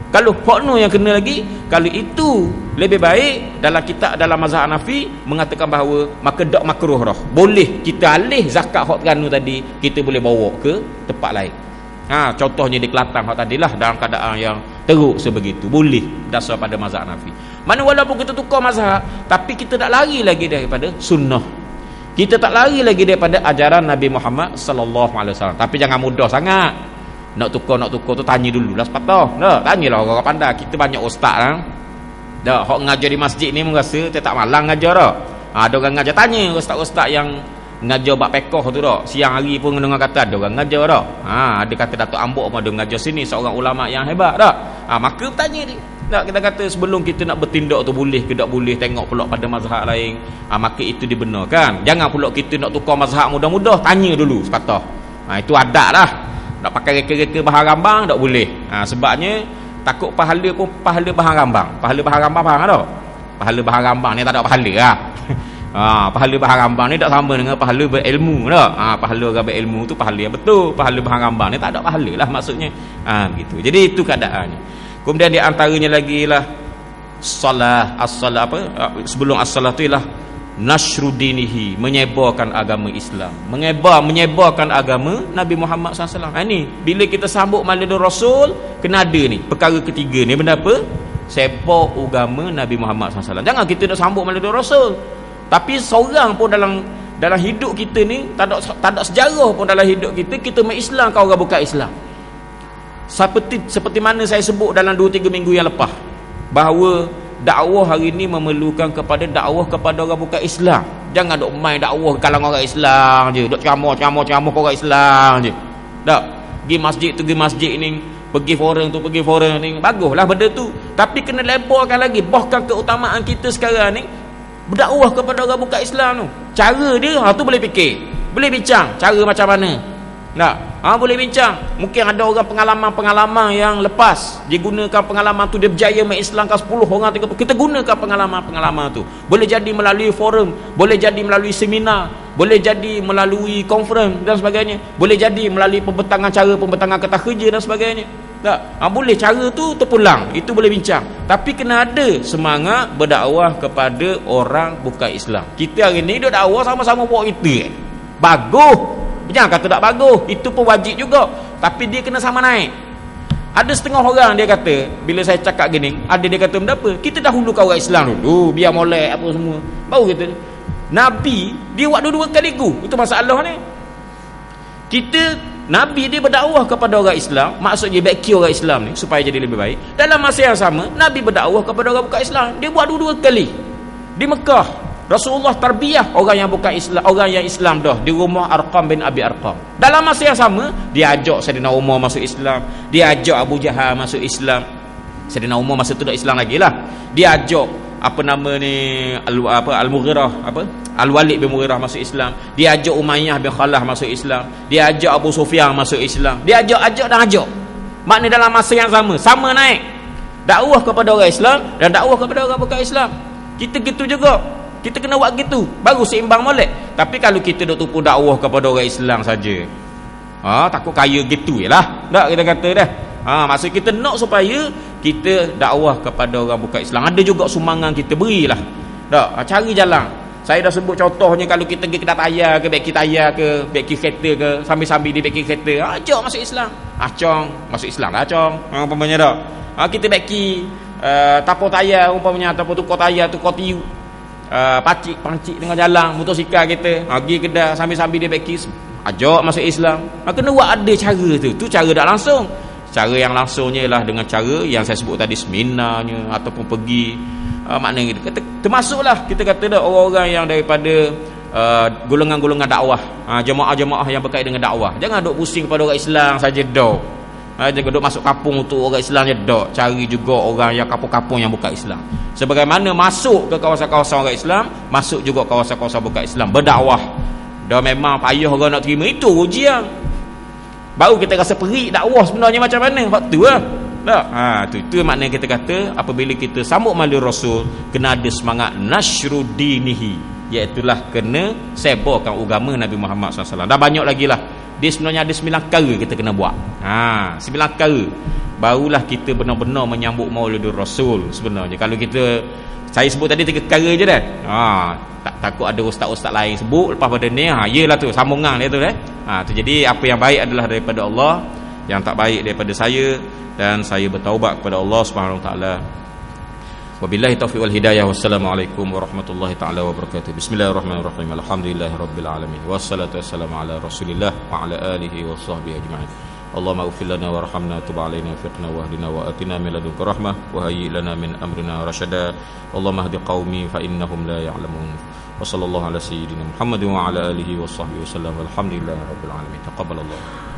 Kalau hak nu yang kena lagi, kalau itu Lebih baik dalam kitab, dalam mazhab Hanafi mengatakan bahawa maka dak makruh dah. Boleh kita alih zakat hak teranu tadi, kita boleh bawa ke tempat lain. Contohnya di Kelantan hak tadilah dalam keadaan yang teruk sebegitu. Boleh dasar pada mazhab Hanafi. Mana walaupun kita tukar mazhab, tapi kita tak lari lagi daripada sunnah. Kita tak lari lagi daripada ajaran Nabi Muhammad sallallahu alaihi wasallam. Tapi jangan mudah sangat. Nak tukar tu tanya dululah sepatah. Dah, tanyalah orang pandai. Kita banyak ustaz lah. Dah, hok ngajar di masjid ni merasa tak malang ngajar dah. Ada orang ngajar, tanya ustaz-ustaz yang ngajar bab pekoh tu dah. Siang hari pun dengar kata ada orang ngajar dah. Ada kata Datuk Ambok pun ada ngajar sini, seorang ulama yang hebat dah. Maka tanya dia. Tak, kita kata sebelum kita nak bertindak tu boleh ke tak boleh, tengok pula pada mazhab lain. Maka itu dibenarkan. Jangan pula kita nak tukar mazhab mudah-mudah, tanya dulu sepatah. Itu adab lah. Nak pakai reka-reka bahan rambang tak boleh. Sebabnya takut pahala pun pahala bahan rambang. Pahala bahan rambang faham tak? Pahala bahan rambang ni tak ada pahala lah. Pahala bahan rambang ni tak sama dengan pahala berilmu tak? Pahala orang berilmu tu pahala yang betul. Pahala bahan rambang ni tak ada pahala lah maksudnya. Gitu. Jadi itu keadaannya. Kemudian di antaranya lagi lah as-salah sebelum as-salah tu ialah nasrudinihi, menyebarkan agama Islam, menyebarkan agama Nabi Muhammad SAW. Ini bila kita sambut Maulidul Rasul, kena ada ni perkara ketiga ni. Benda apa? Sebar agama Nabi Muhammad SAW. Jangan kita nak sambut Maulidul Rasul tapi seorang pun dalam hidup kita ni tak ada sejarah pun dalam hidup kita mengislam kau orang bukan Islam. Seperti mana saya sebut dalam 2-3 minggu yang lepas, bahawa dakwah hari ini memerlukan kepada dakwah kepada orang bukan Islam. Jangan duk main dakwah kalangan orang Islam je, duk ceramah ke orang Islam je. Tak, pergi masjid tu pergi masjid ni, pergi forum tu pergi forum ni, baguslah benda tu, tapi kena lebarkan lagi. Bahkan keutamaan kita sekarang ni berdakwah kepada orang bukan Islam tu. Cara dia tu boleh fikir, boleh bincang cara macam mana. Tak, boleh bincang. Mungkin ada orang pengalaman-pengalaman yang lepas, dia gunakan pengalaman tu, dia berjaya mengislamkan 10 orang, 30. Kita gunakan pengalaman-pengalaman tu. Boleh jadi melalui forum, boleh jadi melalui seminar, boleh jadi melalui conference dan sebagainya, boleh jadi melalui pembentangan kertas kerja dan sebagainya. Tak, boleh cara tu terpulang, itu boleh bincang. Tapi kena ada semangat berdakwah kepada orang bukan Islam. Kita hari ni duk dakwah sama-sama buat kita. Bagus. Jangan kata tak bagus, itu pun wajib juga, tapi dia kena sama naik. Ada setengah orang dia kata, bila saya cakap gini, ada dia kata benda apa? Kita dahulukan orang Islam dulu, biar molek apa semua, baru kita. Nabi dia buat dua-dua kaligu. Itu masalah ni. Nabi dia berdakwah kepada orang Islam, maksudnya baiki orang Islam ni supaya jadi lebih baik. Dalam masa yang sama, Nabi berdakwah kepada orang bukan Islam. Dia buat dua-dua kali. Di Mekah Rasulullah tarbiyah orang yang bukan Islam, orang yang Islam dah, di rumah Arqam bin Abi Arqam. Dalam masa yang sama, dia ajak Saidina Umar masuk Islam, dia ajak Abu Jahal masuk Islam. Saidina Umar masa tu dah Islam lagi lah. Dia ajak Al-Mughirah, Al-Walid bin Mughirah masuk Islam. Dia ajak Umayyah bin Khalaf masuk Islam. Dia ajak Abu Sufyan masuk Islam. Dia ajak dan ajak. Maknanya dalam masa yang sama naik dakwah kepada orang Islam dan dakwah kepada orang bukan Islam. Kita gitu juga. Kita kena buat gitu, baru seimbang molek. Tapi kalau kita duk tupu dakwah kepada orang Islam saja, takut kaya gitu jelah. Tak, kita kata dah. Maksud kita nak supaya kita dakwah kepada orang bukan Islam. Ada juga sumbangan kita berilah. Tak, cari jalan. Saya dah sebut contohnya, kalau kita pergi kedai tayar ke, beki tayar ke, beki kereta ke, sambil-sambil di beki kereta, ajak masuk Islam. Acong, masuk Islam lah acong. Umpamanya tak. Kita beki tapau tayar umpamanya, ataupun tukar tayar, tukar tiu. Pancik tengah jalan motosikal kita, pergi kedai sambil-sambil dia beki, ajak masuk Islam. Kena buat ada cara tu cara tak langsung. Cara yang langsungnya ialah dengan cara yang saya sebut tadi, seminarnya ataupun pergi maknanya kita termasuklah kita kata dah orang-orang yang daripada golongan-golongan dakwah, jemaah-jemaah yang berkait dengan dakwah. Jangan duk pusing kepada orang Islam saja dah. Jangan duk masuk kampung untuk orang Islam je dah. Cari juga orang yang kampung-kampung yang bukan Islam. Sebagaimana masuk ke kawasan-kawasan orang Islam, masuk juga kawasan-kawasan bukan Islam, berdakwah. Dah memang payah orang nak terima, itu ujian. Baru kita rasa perik dakwah sebenarnya macam mana. Waktu lah. Itu maknanya kita kata apabila kita sambut Maulid Rasul, kena ada semangat nasrudinihi, iaitulah kena sebarkan agama Nabi Muhammad SAW. Dah banyak lagi lah dia sebenarnya ada 9 perkara kita kena buat. 9 perkara barulah kita benar-benar menyambut Maulidur Rasul sebenarnya. Kalau kita, saya sebut tadi 3 perkara je dah. Tak takut ada ustaz-ustaz lain sebut lepas pada ni, iyalah tu sambungan dia tu dah. Tu jadi apa yang baik adalah daripada Allah, yang tak baik daripada saya, dan saya bertaubat kepada Allah Subhanahu Wa Taala. Wabillahi taufiq wal hidayah. Wassalamualaikum warahmatullahi taala wabarakatuh. Bismillahirrahmanirrahim. Alhamdulillahirabbil alamin. Wassalatu wassalamu ala Rasulillah wa ala alihi washabbihi ajma'in. Allahumma ighfir lana warhamna tub alaina fiqna wahdina wa atina min ladunka rahmah wa hayyi lana min amrina rasyada. Allahumma hdi qaumi fa innahum la ya'lamun. Wa sallallahu ala sayyidina Muhammadin wa ala alihi washabbihi wasallam. Alhamdulillahirabbil alamin. Taqabbalallah.